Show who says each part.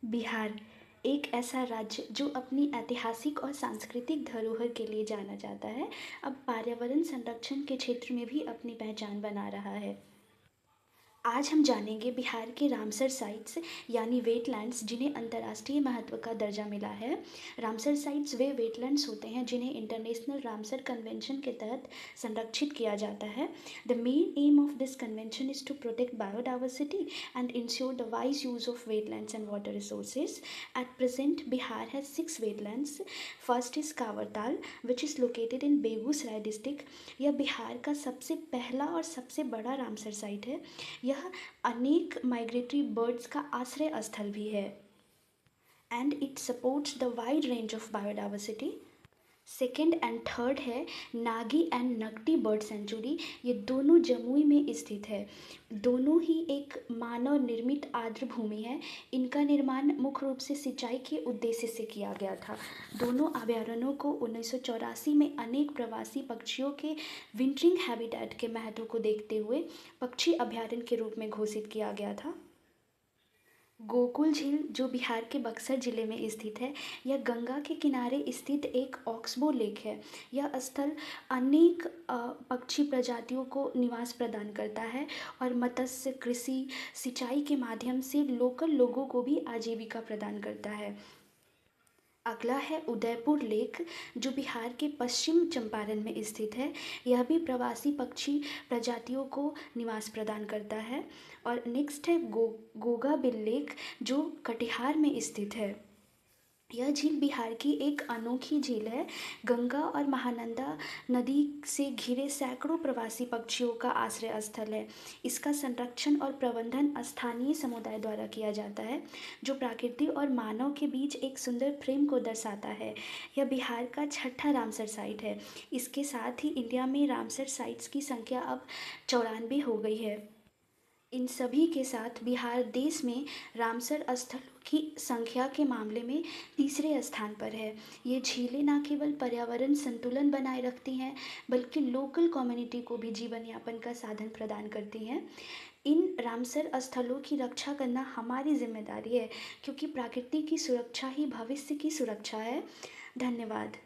Speaker 1: बिहार एक ऐसा राज्य जो अपनी ऐतिहासिक और सांस्कृतिक धरोहर के लिए जाना जाता है, अब पर्यावरण संरक्षण के क्षेत्र में भी अपनी पहचान बना रहा है। आज हम जानेंगे बिहार के रामसर साइट्स यानी वेटलैंड्स जिन्हें अंतर्राष्ट्रीय महत्व का दर्जा मिला है। रामसर साइट्स वे वेटलैंड्स होते हैं जिन्हें इंटरनेशनल रामसर कन्वेंशन के तहत संरक्षित किया जाता है। The main aim of this convention is to protect biodiversity and ensure the wise use of wetlands and water resources. At present Bihar has 6 wetlands. First is Kanwartal which is located in Begusarai district. यह बिहार का सबसे पहला और सबसे बड़ा Ramsar site है। यह अनेक माइग्रेटरी बर्ड्स का आश्रय स्थल भी है and it supports the wide range of biodiversity. Second and third है Nagi and Nakti bird sanctuary. ये दोनों जमुई में स्थित है। दोनों ही एक मानव निर्मित आर्द्र भूमि है। इनका निर्माण मुख्य रूप से सिंचाई के उद्देश्य से किया गया था। दोनों अभयारण्यों को 1984 में अनेक प्रवासी पक्षियों के विंटरिंग हैबिटेट के महत्व को देखते हुए पक्षी अभयारण्य के रूप में घोषित किया गया था। गोकुल झील जो बिहार के बक्सर जिले में स्थित है, यह गंगा के किनारे स्थित एक ऑक्सबो लेक है। यह स्थल अनेक पक्षी प्रजातियों को निवास प्रदान करता है और मत्स्य कृषि सिंचाई के माध्यम से लोकल लोगों को भी आजीविका प्रदान करता है। अगला है उदयपुर लेक जो बिहार के पश्चिम चंपारण में स्थित है। यह भी प्रवासी पक्षी प्रजातियों को निवास प्रदान करता है। और नेक्स्ट है गोगा बिल लेक जो कटिहार में स्थित है। यह झील बिहार की एक अनोखी झील है। गंगा और महानंदा नदी से घिरे सैकड़ों प्रवासी पक्षियों का आश्रय स्थल है। इसका संरक्षण और प्रबंधन स्थानीय समुदाय द्वारा किया जाता है जो प्रकृति और मानव के बीच एक सुंदर प्रेम को दर्शाता है। यह बिहार का छठा रामसर साइट है। इसके साथ ही इंडिया में रामसर साइट्स की संख्या अब 94 हो गई है। इन सभी के साथ बिहार देश में रामसर स्थलों की संख्या के मामले में तीसरे स्थान पर है। ये झीलें न केवल पर्यावरण संतुलन बनाए रखती हैं बल्कि लोकल कम्युनिटी को भी जीवन यापन का साधन प्रदान करती हैं। इन रामसर स्थलों की रक्षा करना हमारी जिम्मेदारी है क्योंकि प्रकृति की सुरक्षा ही भविष्य की सुरक्षा है। धन्यवाद।